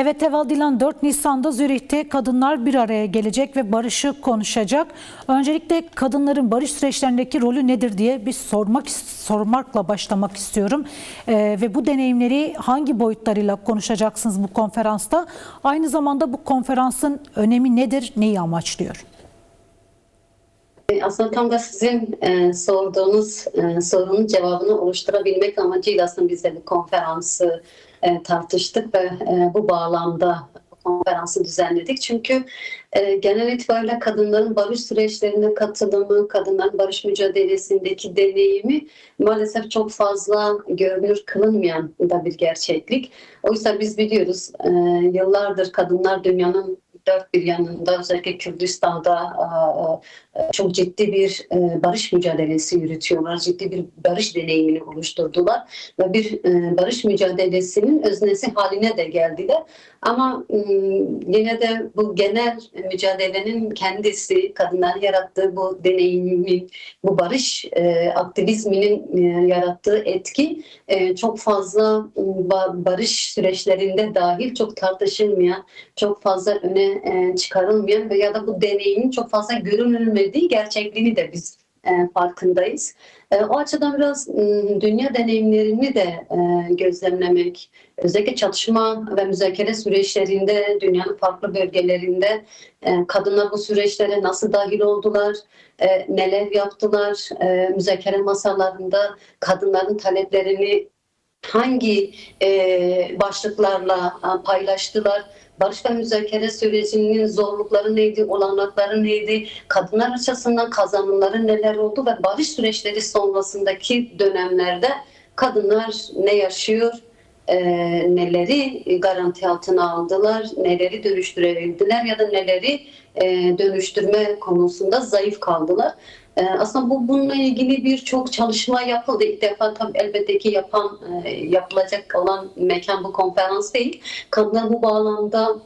Evet Eval Dilan, 4 Nisan'da Zürih'te kadınlar bir araya gelecek ve barışı konuşacak. Öncelikle kadınların barış süreçlerindeki rolü nedir diye bir sormakla başlamak istiyorum. Ve bu deneyimleri hangi boyutlarıyla konuşacaksınız bu konferansta? Aynı zamanda bu konferansın önemi nedir, neyi amaçlıyor? Aslında tam da sizin sorduğunuz sorunun cevabını oluşturabilmek amacıyla aslında biz de bu konferansı tartıştık ve bu bağlamda konferansı düzenledik. Çünkü genel itibariyle kadınların barış süreçlerine katılımı, kadınların barış mücadelesindeki deneyimi maalesef çok fazla görünür kılınmayan da bir gerçeklik. Oysa biz biliyoruz yıllardır kadınlar dünyanın dört bir yanında, özellikle Kürdistan'da çok ciddi bir barış mücadelesi yürütüyorlar. Ciddi bir barış deneyimini oluşturdular ve bir barış mücadelesinin öznesi haline de geldiler. Ama yine de bu genel mücadelenin kendisi, kadınların yarattığı bu deneyimin, bu barış aktivizminin yarattığı etki çok fazla barış süreçlerinde dahil çok tartışılmayan, çok fazla öne çıkarılmayan veya da bu deneyimin çok fazla görünmediği gerçekliğini de biz farkındayız. O açıdan biraz dünya deneyimlerini de gözlemlemek, özellikle çatışma ve müzakere süreçlerinde dünyanın farklı bölgelerinde kadınlar bu süreçlere nasıl dahil oldular, neler yaptılar, müzakere masalarında kadınların taleplerini hangi başlıklarla paylaştılar? Barış ve müzakere sürecinin zorlukları neydi, olanakları neydi, kadınlar açısından kazanımları neler oldu ve barış süreçleri sonrasındaki dönemlerde kadınlar ne yaşıyor, neleri garanti altına aldılar, neleri dönüştürebildiler ya da neleri dönüştürme konusunda zayıf kaldılar. Aslında bununla ilgili birçok çalışma yapıldı. İlk defa tabii elbette ki yapılacak olan mekan bu konferans değil. Kadınlar bu bağlamda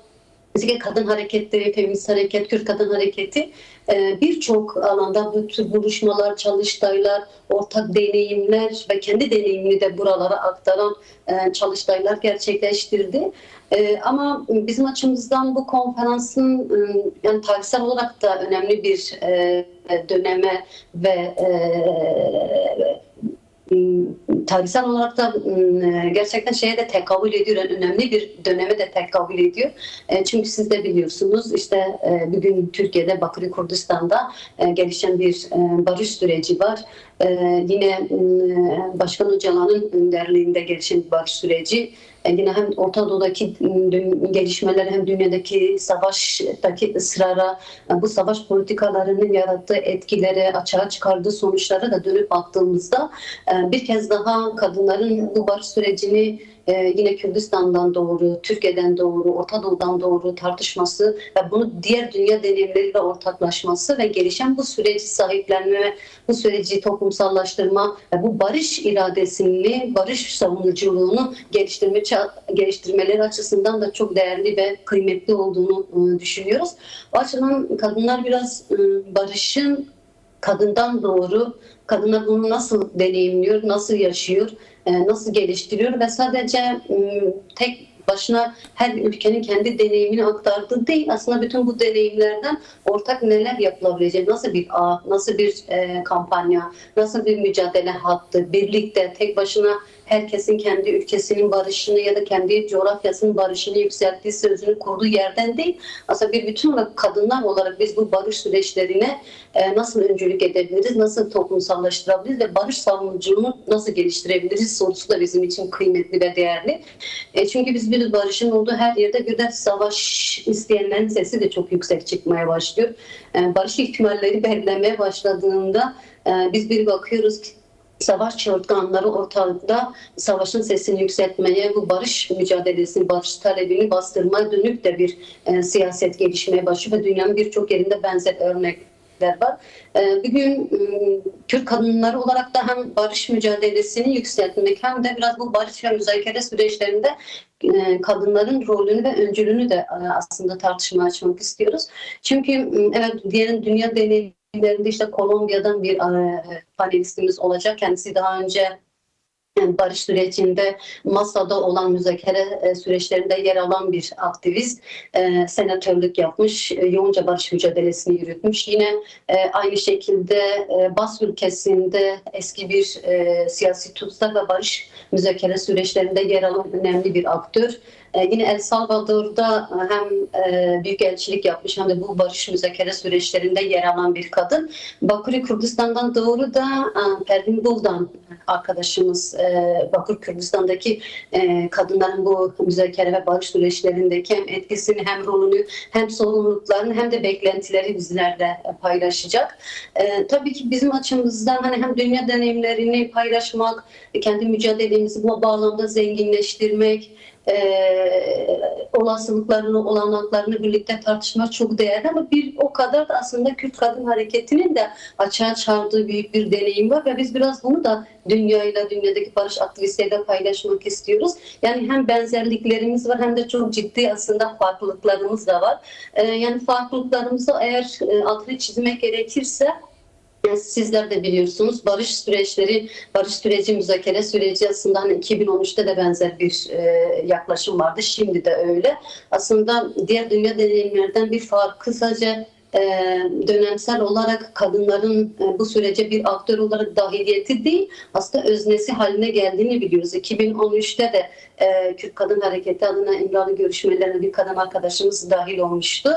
özellikle kadın hareketleri, feminist hareket, Kürt kadın hareketi birçok alanda bu tür buluşmalar, çalıştaylar, ortak deneyimler ve kendi deneyimini de buralara aktaran çalıştaylar gerçekleştirdi. Ama bizim açımızdan bu konferansın yani tarihsel olarak da önemli bir döneme ve tarihsel olarak da gerçekten şeye de tekabül ediyor. Yani önemli bir döneme de tekabül ediyor. Çünkü siz de biliyorsunuz işte bugün Türkiye'de Bakırı Kurdistan'da gelişen bir barış süreci var. Yine Başkan Öcalan'ın önderliğinde gelişen bir barış süreci. Yine hem Orta Doğu'daki gelişmeler hem dünyadaki savaştaki ısrara, bu savaş politikalarının yarattığı etkilere, açığa çıkardığı sonuçlara da dönüp baktığımızda bir kez daha kadınların bu barış sürecini yine Kürdistan'dan doğru, Türkiye'den doğru, Orta Doğu'dan doğru tartışması ve bunu diğer dünya deneyimleriyle ortaklaşması ve gelişen bu süreci sahiplenme, bu süreci toplumsallaştırma ve bu barış iradesini, barış savunuculuğunu geliştirmeleri açısından da çok değerli ve kıymetli olduğunu düşünüyoruz. O açıdan kadınlar biraz barışın kadından doğru, kadınlar bunu nasıl deneyimliyor, nasıl yaşıyor, nasıl geliştiriyor ve sadece tek başına her ülkenin kendi deneyimini aktardığı değil. Aslında bütün bu deneyimlerden ortak neler yapılabilecek, nasıl bir ağ, nasıl bir kampanya, nasıl bir mücadele hattı, birlikte tek başına herkesin kendi ülkesinin barışını ya da kendi coğrafyasının barışını yükselttiği sözünü kurduğu yerden değil. Aslında bir bütün olarak kadınlar olarak biz bu barış süreçlerine nasıl öncülük edebiliriz, nasıl toplumsallaştırabiliriz ve barış savunuculuğunu nasıl geliştirebiliriz sorusu da bizim için kıymetli ve değerli. Çünkü biz bir barışın olduğu her yerde bir de savaş isteyenlerin sesi de çok yüksek çıkmaya başlıyor. Barış ihtimalleri belirlemeye başladığında biz bir bakıyoruz ki savaş çığırtkanları ortalıkta savaşın sesini yükseltmeye, bu barış mücadelesini, barış talebini bastırmaya dönük de bir siyaset gelişmeye başlıyor ve dünyanın birçok yerinde benzer örnekler var. Bugün Türk kadınları olarak da hem barış mücadelesini yükseltmek hem de biraz bu barış ve müzakere süreçlerinde kadınların rolünü ve öncülüğünü de aslında tartışmaya açmak istiyoruz. Çünkü evet diğer dünya deneyimlerinde işte Kolombiya'dan bir panelistimiz olacak. Kendisi daha önce barış sürecinde masada olan müzakere süreçlerinde yer alan bir aktivist. Senatörlük yapmış, yoğunca barış mücadelesini yürütmüş. Yine aynı şekilde Bas ülkesinde eski bir siyasi tutsak ve barış müzakere süreçlerinde yer alan önemli bir aktör. Yine El Salvador'da hem büyükelçilik yapmış hem de bu barış müzakere süreçlerinde yer alan bir kadın. Bakü Kürdistan'dan doğru da Pervin Buldan arkadaşımız Bakü Kürdistan'daki kadınların bu müzakere ve barış süreçlerindeki hem etkisini hem rolünü hem sorumluluklarını hem de beklentileri bizlerle paylaşacak. Tabii ki bizim açımızdan hani hem dünya deneyimlerini paylaşmak, kendi mücadelemizi bu bağlamda zenginleştirmek, olasılıklarını, olanaklarını birlikte tartışmak çok değerli ama bir o kadar da aslında Kürt kadın hareketinin de açığa çıkardığı büyük bir deneyim var ve biz biraz bunu da dünyayla, dünyadaki barış aktivistleriyle paylaşmak istiyoruz. Yani hem benzerliklerimiz var hem de çok ciddi aslında farklılıklarımız da var. Yani farklılıklarımızı eğer altını çizmek gerekirse, sizler de biliyorsunuz barış süreçleri, barış süreci, müzakere süreci aslında hani 2013'te de benzer bir yaklaşım vardı. Şimdi de öyle. Aslında diğer dünya deneyimlerden bir farkı sadece dönemsel olarak kadınların bu sürece bir aktör olarak dahiliyeti değil, aslında öznesi haline geldiğini biliyoruz. 2013'te de Kürt Kadın Hareketi adına İmralı görüşmelerine bir kadın arkadaşımız dahil olmuştu.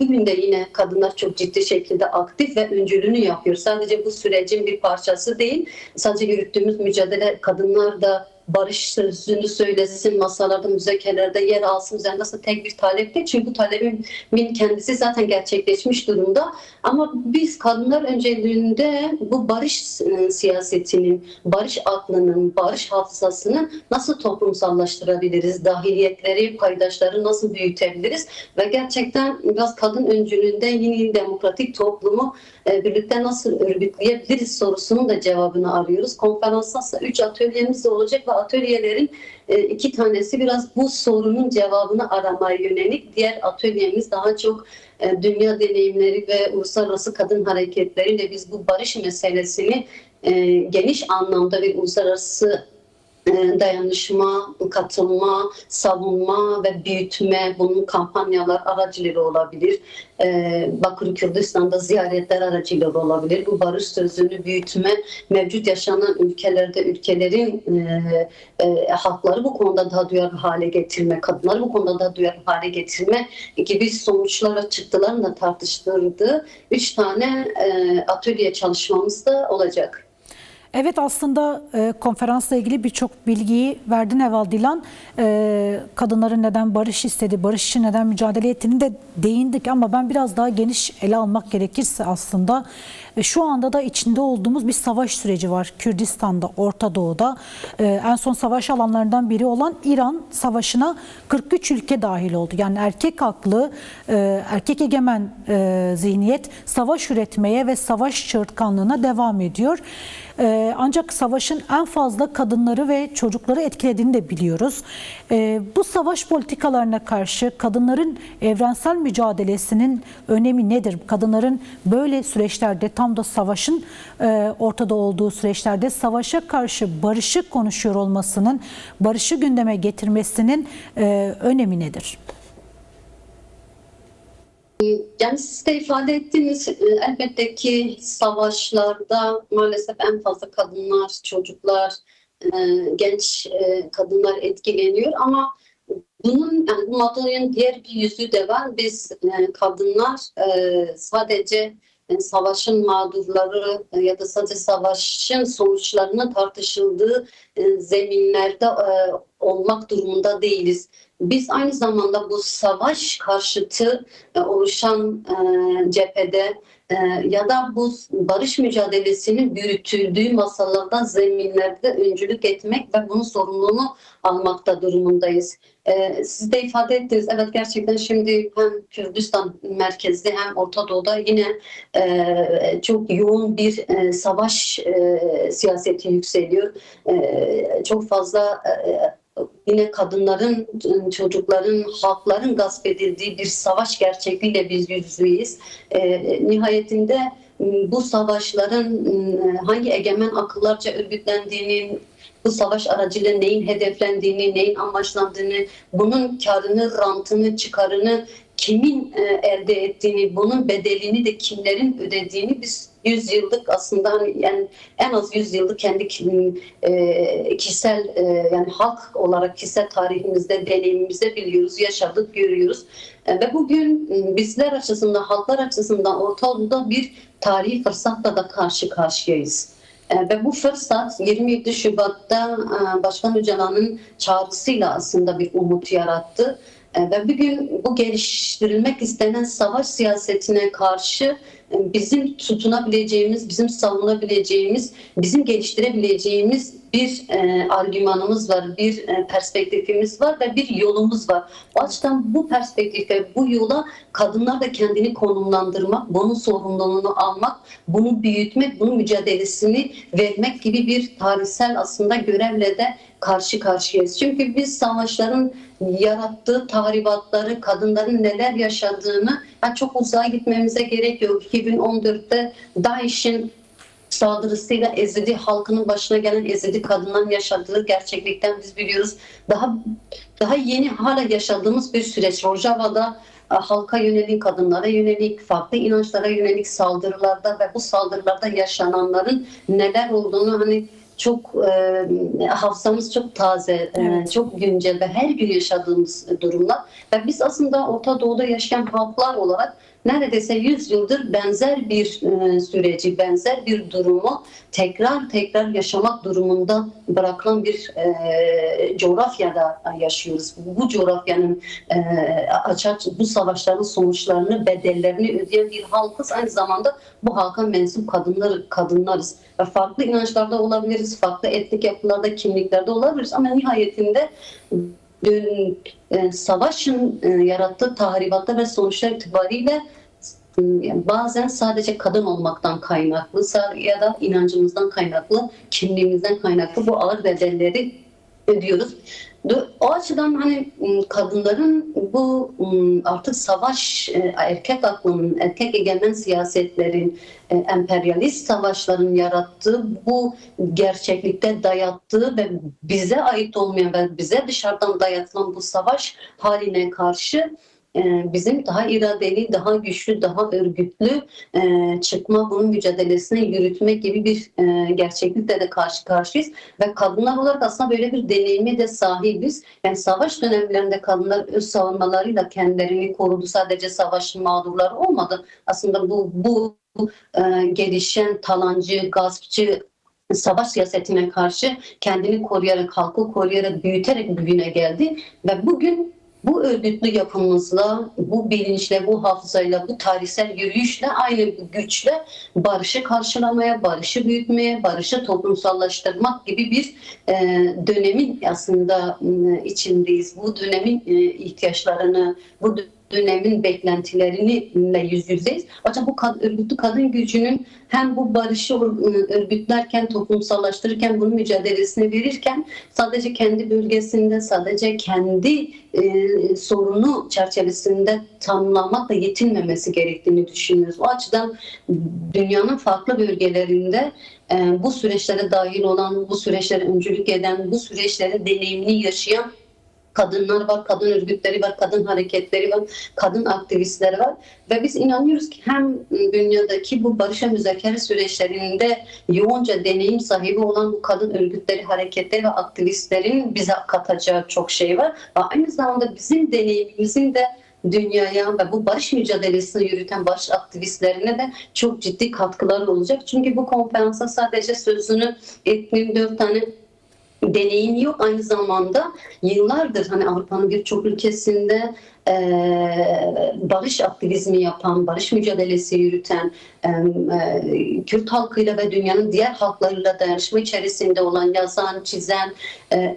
Bugün de yine kadınlar çok ciddi şekilde aktif ve öncülüğünü yapıyor. Sadece bu sürecin bir parçası değil, sadece yürüttüğümüz mücadele kadınlar da barış sözünü söylesin, masalarda, müzakerelerde yer alsın üzerinde aslında tek bir talep değil. Çünkü bu talebin kendisi zaten gerçekleşmiş durumda. Ama biz kadınlar önceliğinde bu barış siyasetinin, barış aklının, barış hafızasını nasıl toplumsallaştırabiliriz? Dahiliyetleri, paydaşları nasıl büyütebiliriz? Ve gerçekten biraz kadın öncülüğünde yeni demokratik toplumu birlikte nasıl örgütleyebiliriz sorusunun da cevabını arıyoruz. Konferansta 3 atölyemiz de olacak ve atölyelerin 2 tanesi biraz bu sorunun cevabını aramaya yönelik. Diğer atölyemiz daha çok dünya deneyimleri ve uluslararası kadın hareketleriyle biz bu barış meselesini geniş anlamda ve uluslararası dayanışma, katılma, savunma ve büyütme, bunun kampanyalar aracılığıyla olabilir. Bakü Kürdistan'da ziyaretler aracılığıyla olabilir. Bu barış sözünü büyütme, mevcut yaşanan ülkelerde ülkelerin halkları bu konuda daha duyarlı hale getirme, kadınları bu konuda daha duyarlı hale getirme gibi sonuçlara çıktılarını da tartıştırdığı 3 tane atölye çalışmamız da olacak. Evet, aslında konferansla ilgili birçok bilgiyi verdin Eval Dilan. Kadınların neden barış istedi, barış için neden mücadele ettiğini de değindik ama ben biraz daha geniş ele almak gerekirse aslında şu anda da içinde olduğumuz bir savaş süreci var Kürdistan'da, Orta Doğu'da. En son savaş alanlarından biri olan İran Savaşı'na 43 ülke dahil oldu. Yani erkek haklı, erkek egemen zihniyet savaş üretmeye ve savaş çığırtkanlığına devam ediyor. Ancak savaşın en fazla kadınları ve çocukları etkilediğini de biliyoruz. Bu savaş politikalarına karşı kadınların evrensel mücadelesinin önemi nedir? Kadınların böyle süreçlerde, tam da savaşın ortada olduğu süreçlerde savaşa karşı barışı konuşuyor olmasının, barışı gündeme getirmesinin önemi nedir? Yani siz de ifade ettiniz, elbette ki savaşlarda maalesef en fazla kadınlar, çocuklar, genç kadınlar etkileniyor ama bunun, yani bu madalyonun diğer bir yüzü de var. Biz kadınlar sadece savaşın mağdurları ya da sadece savaşın sonuçlarının tartışıldığı zeminlerde olmak durumunda değiliz. Biz aynı zamanda bu savaş karşıtı oluşan cephede ya da bu barış mücadelesinin yürütüldüğü masalarda, zeminlerde öncülük etmek ve bunun sorumluluğunu almakta durumundayız. Siz de ifade ettiniz. Evet, gerçekten şimdi hem Kürdistan merkezli hem Orta Doğu'da yine çok yoğun bir savaş siyaseti yükseliyor. Çok fazla yine kadınların, çocukların, halkların gasp edildiği bir savaş gerçekliğiyle biz yüz yüzeyiz. Nihayetinde bu savaşların hangi egemen akıllarca örgütlendiğini, bu savaş aracıyla neyin hedeflendiğini, neyin amaçlandığını, bunun karını, rantını, çıkarını kimin elde ettiğini, bunun bedelini de kimlerin ödediğini biz 100 yıllık aslında yani en az 100 yıllık kendi kişisel yani halk olarak kişisel tarihimizde, deneyimimizde biliyoruz, yaşadık, görüyoruz. Ve bugün bizler açısından, halklar açısından Orta Doğu'da bir tarihi fırsatla da karşı karşıyayız. Ve bu fırsat 27 Şubat'ta Başkan Öcalan'ın çağrısıyla aslında bir umut yarattı. Ve bugün bu geliştirilmek istenen savaş siyasetine karşı bizim tutunabileceğimiz, bizim savunabileceğimiz, bizim geliştirebileceğimiz bir argümanımız var, bir perspektifimiz var ve bir yolumuz var. O açıdan bu perspektife, bu yola kadınlar da kendini konumlandırmak, bunun sorumluluğunu almak, bunu büyütmek, bunun mücadelesini vermek gibi bir tarihsel aslında görevle de karşı karşıyayız. Çünkü biz savaşların yarattığı tahribatları, kadınların neler yaşadığını çok uzağa gitmemize gerek yok. 2014'te DAEŞ'in saldırısıyla Ezidi halkının başına gelen Ezidi kadınların yaşadığı gerçeklikten biz biliyoruz. Daha yeni hala yaşadığımız bir süreç. Rojava'da halka yönelik, kadınlara yönelik, farklı inançlara yönelik saldırılarda ve bu saldırılarda yaşananların neler olduğunu çok hafızamız çok taze, Evet. çok güncel ve her gün yaşadığımız durumlar. Ve biz aslında Orta Doğu'da yaşayan halklar olarak neredeyse 100 yıldır benzer bir süreci, benzer bir durumu tekrar yaşamak durumunda bırakılan bir coğrafyada yaşıyoruz. Bu coğrafyanın bu savaşların sonuçlarını, bedellerini ödeyen bir halkız. Aynı zamanda bu halka mensup kadınlarız. Ve farklı inançlarda olabiliriz, farklı etnik yapılarda, kimliklerde olabiliriz ama nihayetinde savaşın yarattığı tahribatta ve sonuçlar itibariyle bazen sadece kadın olmaktan kaynaklı ya da inancımızdan kaynaklı, kimliğimizden kaynaklı bu ağır bedelleri ödüyoruz. O açıdan kadınların bu artık savaş, erkek aklının, erkek egemen siyasetlerin, emperyalist savaşların yarattığı bu gerçeklikte dayattığı ve bize ait olmayan ve bize dışarıdan dayatılan bu savaş haline karşı bizim daha iradeli, daha güçlü, daha örgütlü çıkma, bunun mücadelesini yürütmek gibi bir gerçeklikle de karşı karşıyayız. Ve kadınlar olarak aslında böyle bir deneyime de sahibiz. Yani savaş dönemlerinde kadınlar öz savunmalarıyla kendilerini korudu. Sadece savaşın mağdurları olmadı. Aslında bu gelişen talancı, gaspçı savaş siyasetine karşı kendini koruyarak, halkı koruyarak, büyüterek bugüne geldi. Ve bugün bu örgütlü yapımızla, bu bilinçle, bu hafızayla, bu tarihsel yürüyüşle, aynı güçle barışı karşılamaya, barışı büyütmeye, barışı toplumsallaştırmak gibi bir dönemin aslında içindeyiz. Bu dönemin ihtiyaçlarını, bu dönemin beklentilerini yüz yüzeyiz. Ancak bu örgütlü kadın gücünün hem bu barışı örgütlerken, toplumsallaştırırken, bunun mücadelesini verirken sadece kendi bölgesinde, sadece kendi sorunu çerçevesinde tanımlamakla yetinmemesi gerektiğini düşünüyoruz. O açıdan dünyanın farklı bölgelerinde bu süreçlere dahil olan, bu süreçlere öncülük eden, bu süreçlere deneyimini yaşayan kadınlar var, kadın örgütleri var, kadın hareketleri var, kadın aktivistleri var ve biz inanıyoruz ki hem dünyadaki bu barışa müzakere süreçlerinde yoğunca deneyim sahibi olan bu kadın örgütleri, hareketleri ve aktivistlerin bize katacağı çok şey var. Aynı zamanda bizim deneyimimizin de dünyaya ve bu barış mücadelesini yürüten barış aktivistlerine de çok ciddi katkıları olacak. Çünkü bu konferansa sadece sözünü ettiğim 4 tane deneyim yok. Aynı zamanda yıllardır Avrupa'nın birçok ülkesinde barış aktivizmi yapan, barış mücadelesi yürüten, Kürt halkıyla ve dünyanın diğer halklarıyla dayanışma içerisinde olan, yazan, çizen,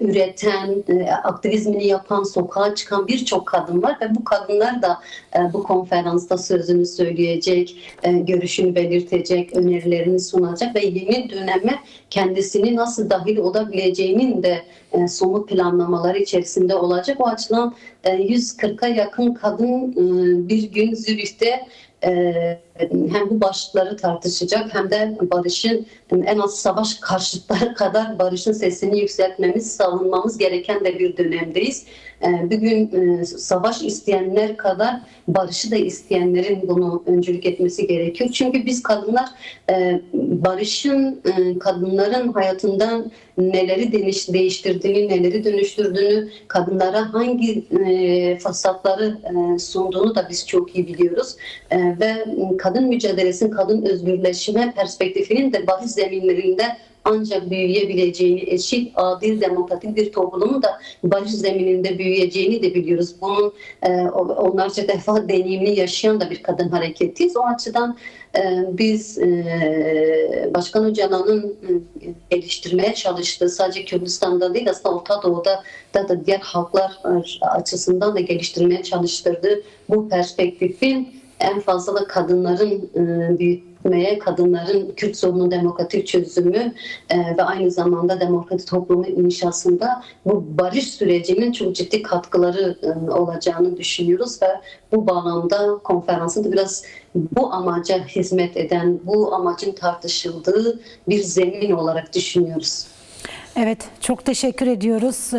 üreten, aktivizmini yapan, sokağa çıkan birçok kadın var ve bu kadınlar da bu konferansta sözünü söyleyecek, görüşünü belirtecek, önerilerini sunacak ve yeni döneme kendisini nasıl dahil olabileceğinin de somut planlamaları içerisinde olacak. O açıdan 140'a yakın kadın bir gün Zürih'te hem bu başlıkları tartışacak hem de barışın en az savaş karşıtları kadar barışın sesini yükseltmemiz, savunmamız gereken de bir dönemdeyiz. Bugün savaş isteyenler kadar barışı da isteyenlerin bunu öncülük etmesi gerekiyor. Çünkü biz kadınlar barışın kadınların hayatından neleri değiştirdiğini, neleri dönüştürdüğünü, kadınlara hangi fırsatları sunduğunu da biz çok iyi biliyoruz. Ve kadın mücadelesinin, kadın özgürleşme perspektifinin de barış zeminlerinde ancak büyüyebileceğini, eşit, adil, demokratik bir toplumun da barış zemininde büyüyeceğini de biliyoruz. Bunun onlarca defa deneyimini yaşayan da bir kadın hareketiyiz. O açıdan biz Başkan Öcalan'ın geliştirmeye çalıştığı, sadece Kürdistan'da değil aslında Orta Doğu'da da diğer halklar açısından da geliştirmeye çalıştırdığı bu perspektifin en fazla da kadınların büyütmeye, kadınların Kürt sorunun demokratik çözümü ve aynı zamanda demokratik toplumun inşasında bu barış sürecinin çok ciddi katkıları olacağını düşünüyoruz ve bu bağlamda konferansın da biraz bu amaca hizmet eden, bu amacın tartışıldığı bir zemin olarak düşünüyoruz. Evet, çok teşekkür ediyoruz.